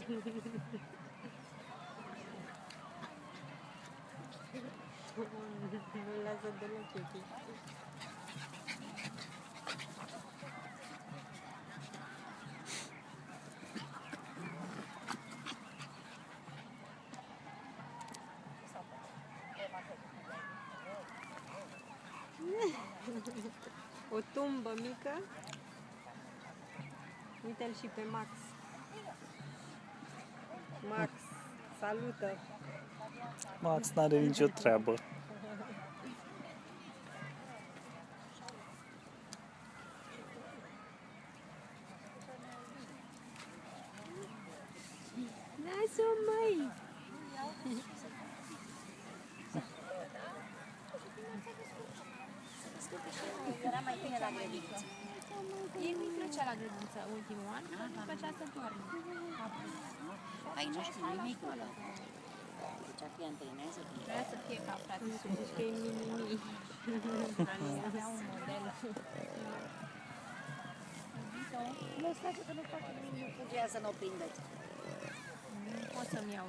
Nu lasă deloc chefii. O tumbă mică. Uite-l și pe Max. Max, salută! Max n-are nicio treabă. Lasă-o, măi! Era mai bine la grădiniță. El nu-i plăcea la grădiniță ultimul an, dar nu-i plăcea să doarmă. Aici nu știu nimic. Deci ar fi antrenează. Vrea să fie ca frate sus. Că e mini-mi. Avea un model. Lăsați că nu poate, nu putea să nu o prindă. Nu pot să-mi iau